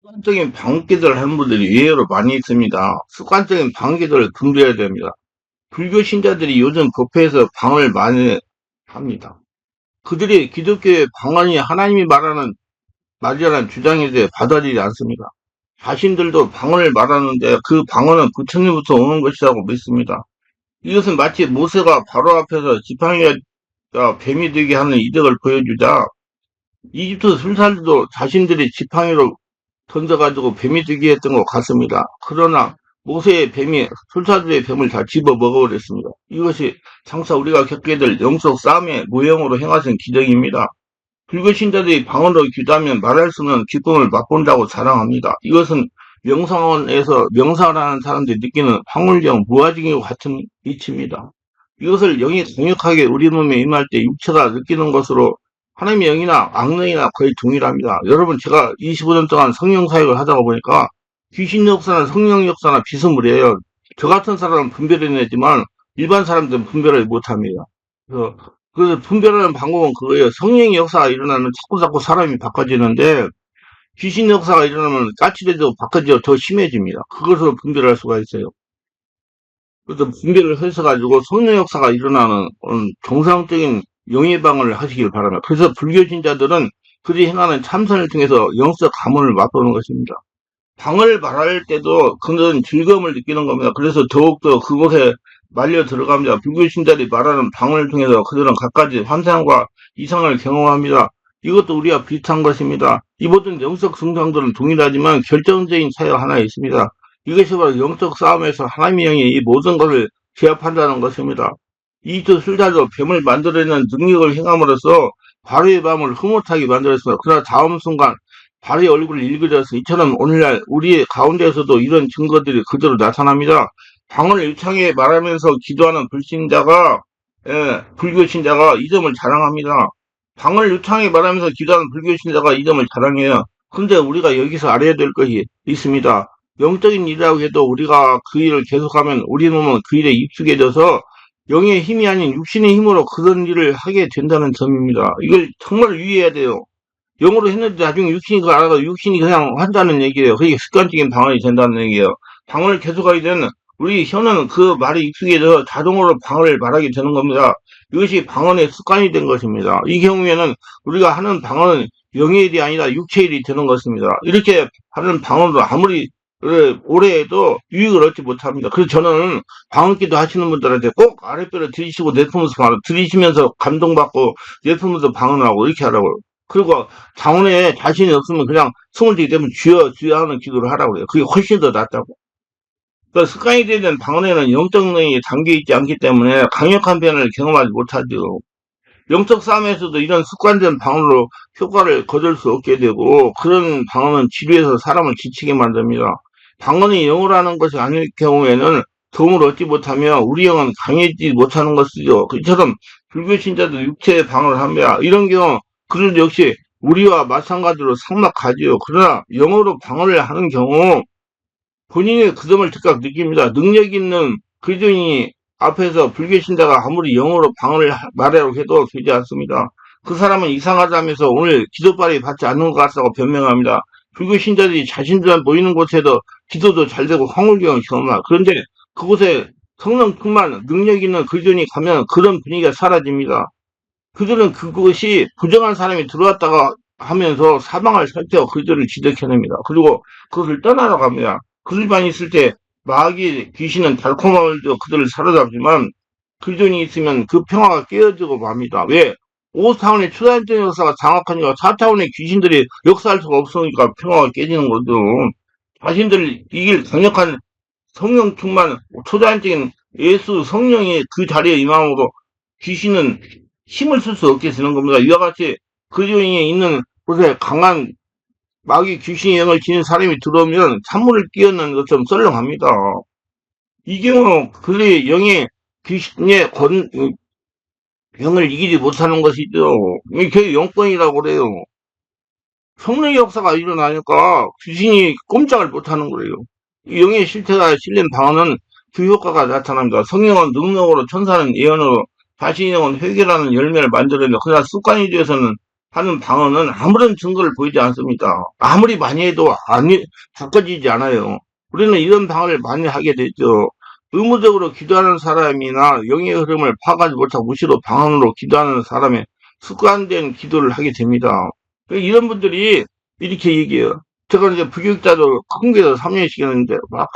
습관적인 방귀들을 하는 분들이 의외로 많이 있습니다. 습관적인 방귀들을 금지해야 됩니다. 불교 신자들이 요즘 법회에서 방을 많이 합니다. 그들이 기독교의 방언이 하나님이 말하는 말이라는 주장에 대해 받아들이지 않습니다. 자신들도 방언을 말하는데 그 방언은 부처님부터 오는 것이라고 믿습니다. 이것은 마치 모세가 바로 앞에서 지팡이가 뱀이 되게 하는 이덕을 보여주자 이집트 술사들도 자신들이 지팡이로 던져가지고 뱀이 되게 했던 것 같습니다. 그러나 모세의 뱀이 술사들의 뱀을 다 집어 먹어버렸습니다. 이것이 장차 우리가 겪게 될 영적 싸움의 모형으로 행하신 기적입니다. 불교 신자들이 방언으로 기도하면 말할 수 없는 기쁨을 맛본다고 자랑합니다. 이것은 명상원에서 명상을 하는 사람들이 느끼는 황홀경 무아징과 같은 이치입니다. 이것을 영이 강력하게 우리 몸에 임할 때 육체가 느끼는 것으로 하나님의 영이나 악령이나 거의 동일합니다. 여러분, 제가 25년 동안 성령 사역을 하다가 보니까 귀신 역사나 성령 역사나 비스무리해요. 저 같은 사람은 분별해내지만 일반 사람들은 분별을 못합니다. 그래서 분별하는 방법은 그거예요. 성령의 역사가 일어나면 자꾸 사람이 바꿔지는데 귀신 역사가 일어나면 까칠해지고 바꿔지고 더 심해집니다. 그것으로 분별할 수가 있어요. 그래서 분별을 해서가지고 성령 역사가 일어나는 정상적인 영예방을 하시길 바랍니다. 그래서 불교 신자들은 그들이 행하는 참선을 통해서 영적 감언을 맛보는 것입니다. 방을 말할 때도 그런 즐거움을 느끼는 겁니다. 그래서 더욱더 그곳에 말려 들어갑니다. 불교 신자들이 말하는 방을 통해서 그들은 갖가지 환상과 이상을 경험합니다. 이것도 우리와 비슷한 것입니다. 이 모든 영적 증상들은 동일하지만 결정적인 차이가 하나 있습니다. 이것이 바로 영적 싸움에서 하나님의 영이 이 모든 것을 제압한다는 것입니다. 이집트 술사도 뱀을 만들어내는 능력을 행함으로써 바로의 밤을 흐뭇하게 만들었습니다. 그러나 다음 순간 바로의 얼굴을 일그렸어. 이처럼 오늘날 우리 가운데에서도 이런 증거들이 그대로 나타납니다. 방언을 유창하게 말하면서 기도하는 불신자가 불교 신자가 이 점을 자랑합니다. 방언을 유창하게 말하면서 기도하는 불교 신자가 이 점을 자랑해요. 근데 우리가 여기서 알아야 될 것이 있습니다. 영적인 일이라고 해도 우리가 그 일을 계속하면 우리 몸은 그 일에 익숙해져서 영의 힘이 아닌 육신의 힘으로 그런 일을 하게 된다는 점입니다. 이걸 정말 유의해야 돼요. 영어로 했는데 나중에 육신이 그걸 알아서 육신이 그냥 한다는 얘기예요. 그게 습관적인 방언이 된다는 얘기예요. 방언을 계속하게 되는 우리 혀는 그 말이 익숙해져서 자동으로 방언을 말하게 되는 겁니다. 이것이 방언의 습관이 된 것입니다. 이 경우에는 우리가 하는 방언은 영의 일이 아니라 육체의 일이 되는 것입니다. 이렇게 하는 방언도 아무리 오래 해도 유익을 얻지 못합니다. 그래서 저는 방언기도 하시는 분들한테 꼭 아랫배를 들이시고 내뿜으면서 들이시면서 감동받고 내뿜으면서 방언하고 이렇게 하라고요. 그리고 장원에 자신이 없으면 그냥 숨을 들이기 때문에 주여 주여 하는 기도를 하라고 해요. 그게 훨씬 더 낫다고. 그러니까 습관이 되는 방언에는 영적 능력이 담겨있지 않기 때문에 강력한 변화를 경험하지 못하죠. 영적 싸움에서도 이런 습관된 방언으로 효과를 거둘 수 없게 되고 그런 방언은 지루해서 사람을 지치게 만듭니다. 방언이 영어로 하는 것이 아닐 경우에는 도움을 얻지 못하며 우리 영은 강해지지 못하는 것이죠. 이처럼 불교 신자도 육체의 방언을 합니다. 이런 경우 그들 역시 우리와 마찬가지로 삭막하지요. 그러나 영어로 방언을 하는 경우 본인이 그 점을 즉각 느낍니다. 능력 있는 그리스도인이 앞에서 불교 신자가 아무리 영어로 방언을 말하려고 해도 되지 않습니다. 그 사람은 이상하다면서 오늘 기도발이 받지 않는 것 같다고 변명합니다. 불교 신자들이 자신들만 모이는 곳에도 기도도 잘 되고 황홀경을 경험합니다. 그런데 그곳에 성령 충만 능력 있는 그리스도인이 가면 그런 분위기가 사라집니다. 그들은 그것이 부정한 사람이 들어왔다가 하면서 사방을 살펴 그들을 지적해냅니다. 그리고 그것을 떠나러 갑니다. 그들만 있을 때 마귀 귀신은 달콤하면도 그들을 사로잡지만 그리스도인이 있으면 그 평화가 깨어지고 맙니다. 왜? 5타원의 초자연적인 역사가 장악하니까 4타원의 귀신들이 역사할 수가 없으니까 평화가 깨지는 거죠. 자신들을 이길 강력한 성령 충만 초자연적인 예수 성령이 그 자리에 임함으로 귀신은 힘을 쓸 수 없게 되는 겁니다. 이와 같이 그리스도인이 있는 곳에 강한 마귀 귀신의 영을 지닌 사람이 들어오면 찬물을 끼얹는 것처럼 썰렁합니다. 이 경우 그의 영의 귀신의 영을 이기지 못하는 것이죠. 이게 영권이라고 그래요. 성령의 역사가 일어나니까 귀신이 꼼짝을 못하는 거예요. 이 영의 실체가 실린 방언은 그 효과가 나타납니다. 성령은 능력으로 천사는 예언으로 자신의 영은 회개라는 열매를 만들어내요. 그러나 습관이 되어서는 하는 방언은 아무런 증거를 보이지 않습니다. 아무리 많이 해도 바꿔지지 않아요. 우리는 이런 방언을 많이 하게 되죠. 의무적으로 기도하는 사람이나 영의 흐름을 파악하지 못하고 무시로 방언으로 기도하는 사람의 습관된 기도를 하게 됩니다. 이런 분들이 이렇게 얘기해요. 제가 이제 부교육자도 큰 게도 3년씩 했는데, 막,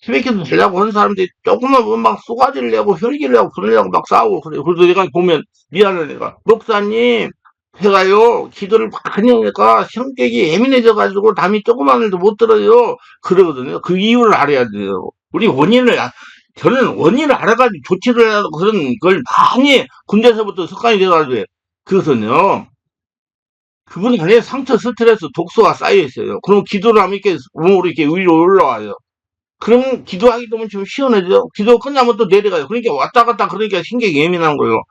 시베키도 되려고 하는 사람들이 조금만 보면 막 쏘가지를 내고 혈기를 내고 그러려고 막 싸우고 그래요. 그래서 내가 보면 미안해 내가. 목사님, 제가요, 기도를 많이 하니까 성격이 예민해져가지고 남이 조그만 일도 못 들어요. 그러거든요. 그 이유를 알아야 돼요. 우리 저는 원인을 알아가지고 조치를 해야 하고 그런 걸 많이 군대에서부터 습관이 돼가지고, 그것은요, 그분 안에 상처, 스트레스, 독소가 쌓여 있어요. 그럼 기도를 하면 이렇게 몸으로 이렇게 위로 올라와요. 그러면 기도하기 보면 좀 시원해져. 기도 끝나면 또 내려가요. 그러니까 왔다 갔다 그러니까 신경이 예민한 거예요.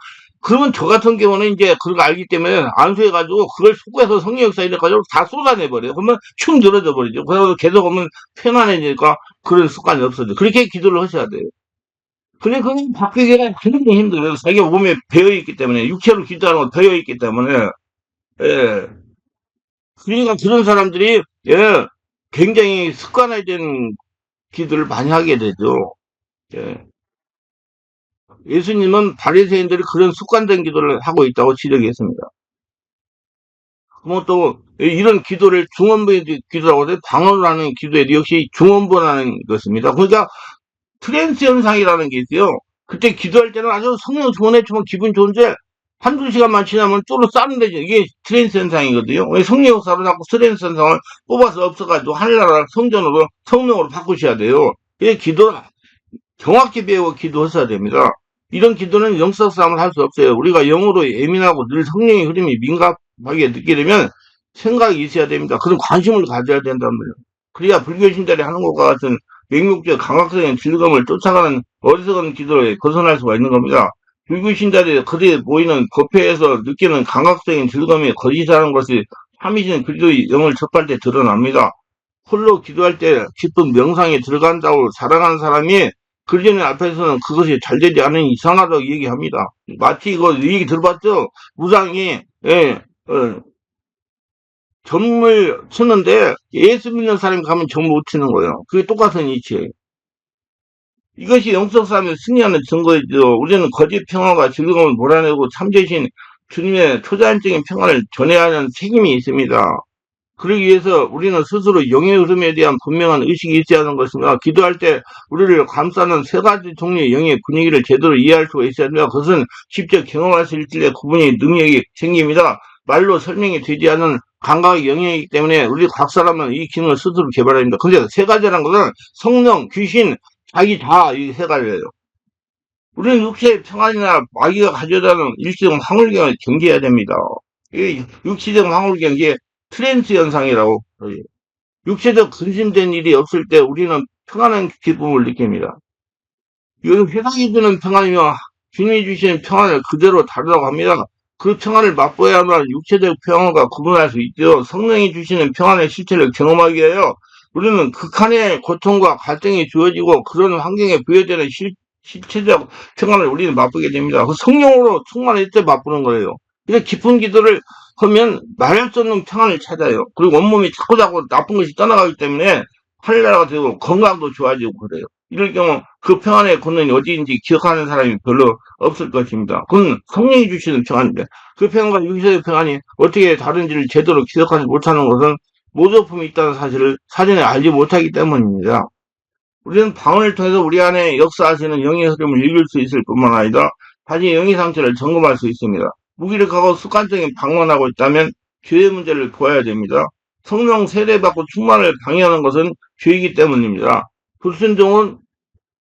그러면 저 같은 경우는 이제 그걸 알기 때문에 안수해가지고 그걸 속에서 성령 역사 이래가지고 다 쏟아내버려요. 그러면 축 늘어져 버리죠. 그래서 계속 오면 편안해지니까 그런 습관이 없어져. 그렇게 기도를 하셔야 돼요. 근데 그건 바뀌기가 굉장히 힘들어요. 자기 몸에 배어있기 때문에, 육체로 기도하는 건 배어있기 때문에, 예. 그러니까 그런 사람들이, 예, 굉장히 습관화된 기도를 많이 하게 되죠. 예. 예수님은 바리새인들이 그런 습관된 기도를 하고 있다고 지적했습니다. 그리고 또 이런 기도를 중언부의 기도라고 해서 방언을 하는 기도에 역시 중언부라는 것입니다. 그러니까 트랜스 현상이라는 게 있어요. 그때 기도할 때는 아주 성령 중원해주면 기분 좋은데 한두 시간만 지나면 쪼로 싸는 데죠. 이게 트랜스 현상이거든요. 성령 역사로 자꾸 트랜스 현상을 뽑아서 없어가지고 하늘나라 성전으로 성령으로 바꾸셔야 돼요. 이 기도 정확히 배우고 기도하셔야 됩니다. 이런 기도는 영적 싸움을 할 수 없어요. 우리가 영으로 예민하고 늘 성령의 흐름이 민감하게 느끼게 되면 생각이 있어야 됩니다. 그런 관심을 가져야 된단 말이에요. 그래야 불교신들이 하는 것과 같은 맹목적 감각적인 즐거움을 쫓아가는 어리석은 기도를 벗어날 수가 있는 겁니다. 불교신들이 그들이 모이는 법회에서 느끼는 감각적인 즐거움이 거짓이라는 것이 참이신 그리스도의 영을 접할 때 드러납니다. 홀로 기도할 때 깊은 명상에 들어간다고 자랑하는 사람이 그리스도인 앞에서는 그것이 잘 되지 않으니 이상하다고 얘기합니다. 마치 이거 얘기 들어봤죠? 무당이 점을 치는데 예수 믿는 사람이 가면 점 못 치는 거예요. 그게 똑같은 이치예요. 이것이 영적 싸움에 승리하는 증거이죠. 우리는 거짓 평화가 즐거움을 몰아내고 참되신 주님의 초자연적인 평화를 전해야 하는 책임이 있습니다. 그러기 위해서 우리는 스스로 영의 흐름에 대한 분명한 의식이 있어야 하는 것입니다. 기도할 때 우리를 감싸는 세 가지 종류의 영의 분위기를 제대로 이해할 수가 있어야 합니다. 그것은 직접 경험할 수 있을 때 구분이 능력이 생깁니다. 말로 설명이 되지 않은 감각의 영역이기 때문에 우리 각 사람은 이 기능을 스스로 개발해야 합니다. 근데 세 가지라는 것은 성령, 귀신, 자기 다 이 세 가지예요. 우리는 육체의 평안이나 마귀가 가져다는 일시적 황홀경을 경계해야 됩니다. 이 육체적 황홀경, 이게 트랜스 현상이라고 그래요. 육체적 근심된 일이 없을 때 우리는 평안한 기쁨을 느낍니다. 이건 세상이 주는 평안이며 주님이 주시는 평안을 그대로 다르다고 합니다. 그 평안을 맛보야만 육체적 평안과 구분할 수 있죠. 성령이 주시는 평안의 실체를 경험하기 위하여 우리는 극한의 고통과 갈등이 주어지고 그런 환경에 부여되는 실체적 평안을 우리는 맛보게 됩니다. 그 성령으로 충만할 때 맛보는 거예요. 이렇게 깊은 기도를 하면 말할 수 없는 평안을 찾아요. 그리고 온몸이 자꾸자꾸 나쁜 것이 떠나가기 때문에 하늘나라가 되고 건강도 좋아지고 그래요. 이럴 경우 그 평안의 권능이 어디인지 기억하는 사람이 별로 없을 것입니다. 그건 성령이 주시는 평안인데 그 평안과 육체의 평안이 어떻게 다른지를 제대로 기억하지 못하는 것은 모조품이 있다는 사실을 사전에 알지 못하기 때문입니다. 우리는 방언을 통해서 우리 안에 역사하시는 영의 흐름을 읽을 수 있을 뿐만 아니라 자신의 영의 상태를 점검할 수 있습니다. 무기력하고 습관적인 방언하고 있다면 죄의 문제를 보아야 됩니다. 성령 세례받고 충만을 방해하는 것은 죄이기 때문입니다. 불순종은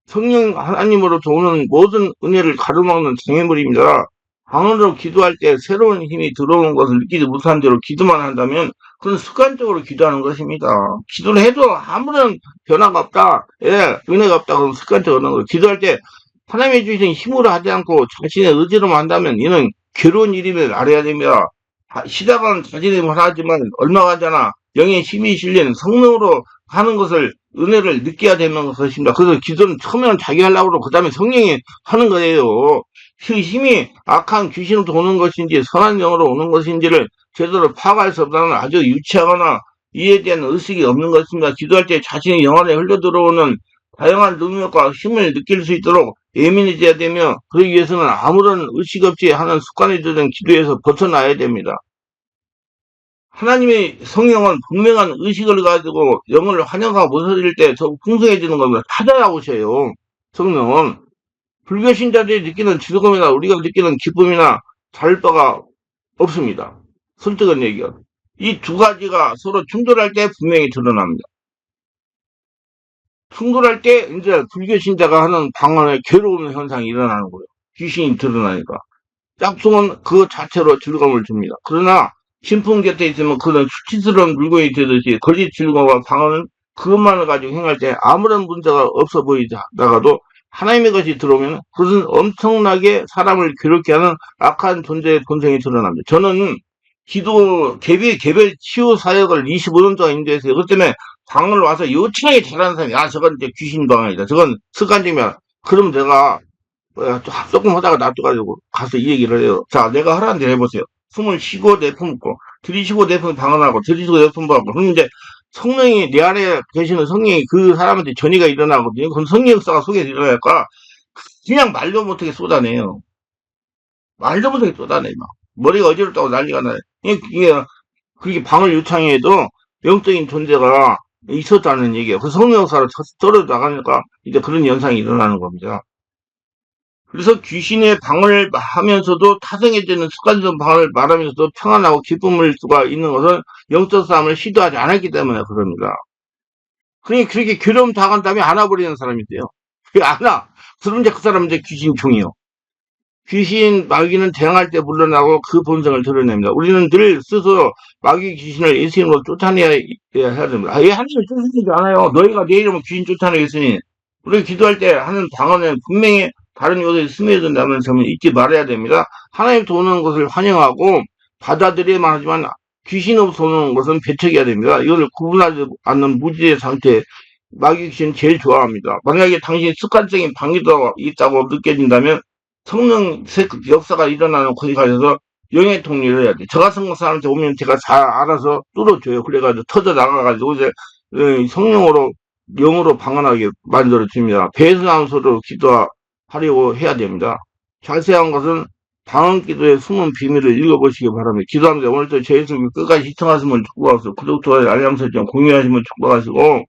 성령 하나님으로부터 오는 모든 은혜를 가로막는 장애물입니다. 방언으로 기도할 때 새로운 힘이 들어오는 것을 느끼지 못한 대로 기도만 한다면 그건 습관적으로 기도하는 것입니다. 기도를 해도 아무런 변화가 없다. 예, 은혜가 없다. 그럼 습관적으로 하는 거예요. 기도할 때 하나님이 주신 힘으로 하지 않고 자신의 의지로만 한다면 이는 괴로운 일임을 알아야 됩니다. 시작은 자신의 힘을 하지만 얼마 가잖아 영의 힘이 실린 성령으로 하는 것을 은혜를 느껴야 되는 것입니다. 그래서 기도는 처음에는 자기 하려고 그러고 그 다음에 성령이 하는 거예요. 힘이 악한 귀신으로 오는 것인지 선한 영으로 오는 것인지를 제대로 파악할 수 없다는 아주 유치하거나 이에 대한 의식이 없는 것입니다. 기도할 때 자신의 영 안에 흘러들어오는 다양한 능력과 힘을 느낄 수 있도록 예민해져야 되며, 그러기 위해서는 아무런 의식 없이 하는 습관이 들은 기도에서 벗어나야 됩니다. 하나님의 성령은 분명한 의식을 가지고 영을 환영하고 모서릴 때 더욱 풍성해지는 겁니다. 찾아야 오셔요. 성령은. 불교 신자들이 느끼는 즐거움이나 우리가 느끼는 기쁨이나 다를 바가 없습니다. 설득은 얘기가. 이 두 가지가 서로 충돌할 때 분명히 드러납니다. 충돌할 때 이제 불교 신자가 하는 방언의 괴로운 현상이 일어나는 거예요. 귀신이 드러나니까. 짝퉁은 그 자체로 즐거움을 줍니다. 그러나 신품 곁에 있으면 그는 수치스러운 물건이 되듯이 거짓 즐거움과 방언은 그것만을 가지고 행할 때 아무런 문제가 없어 보이다가도 하나님의 것이 들어오면 그것은 엄청나게 사람을 괴롭게 하는 악한 존재의 본성이 드러납니다. 저는 기도 개별 치유 사역을 25년 동안 인도했어요. 그것 때문에 방을 와서 요청하게 잘하는 사람이, 저건 이제 귀신 방언이다, 저건 습관적이야. 그럼 내가 조금 하다가 놔둬가지고 가서 이 얘기를 해요. 자, 내가 하라는 대로 해보세요. 숨을 쉬고 내품고, 들이쉬고 내품 방언하고, 들이쉬고 내품하고. 그럼 이제 성령이, 내 안에 계시는 성령이 그 사람한테 전이가 일어나거든요. 그럼 성령 역사가 속에 일어날까? 그냥 말도 못하게 쏟아내요. 말도 못하게 쏟아내, 막. 머리가 어지럽다고 난리가 나요. 그게 방을 유창해도 영적인 존재가 있었다는 얘기예요. 그 성령 역사를 떨어져 나가니까 이제 그런 현상이 일어나는 겁니다. 그래서 귀신의 방언을 하면서도 타성해지는 습관적 방언을 말하면서도 평안하고 기쁨을 수가 있는 것은 영적 싸움을 시도하지 않았기 때문에 그럽니다. 그러니 그렇게 괴로움 당한 다음에 안아버리는 사람이 돼요. 왜 안아? 그럼 이제 그 사람은 이제 귀신충이요. 귀신, 마귀는 대항할 때 물러나고 그 본성을 드러냅니다. 우리는 늘 스스로 마귀 귀신을 예수님으로 쫓아내야 해야 됩니다. 하나님을 쫓아내지 않아요. 너희가 내 이름으로 귀신 쫓아내겠으니. 우리 기도할 때 하는 방언은 분명히 다른 요소에 스며든다는 점을 잊지 말아야 됩니다. 하나님부터 오는 것을 환영하고 받아들여야만 하지만 귀신으로부터 오는 것은 배척해야 됩니다. 이걸 구분하지 않는 무지의 상태, 마귀 귀신 제일 좋아합니다. 만약에 당신이 습관적인 방기도 있다고 느껴진다면 성령 역사가 일어나는 곳에 가셔서 영의 통일을 해야 돼. 저 같은 사람한테 오면 제가 잘 알아서 뚫어줘요. 그래가지고 터져 나가가지고 이제 성령으로, 영으로 방언하게 만들어줍니다. 배수함소로 기도하려고 해야 됩니다. 자세한 것은 방언 기도의 숨은 비밀을 읽어보시기 바랍니다. 기도합니다. 오늘도 제 예수님 끝까지 시청하시면 축복하시고, 구독과 알람 설정 공유하시면 축복하시고,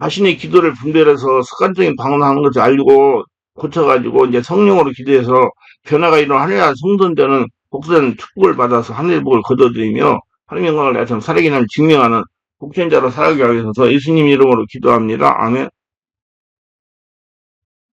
자신의 기도를 분별해서 습관적인 방언하는 것을 알고 고쳐가지고 이제 성령으로 기도해서 변화가 일어나야 성전되는 복된 축복을 받아서 하늘의 복을 거둬들이며 하나님의 영광을 내처럼 살아계는 증명하는 복전자로 살아가기 위해서 예수님 이름으로 기도합니다. 아멘.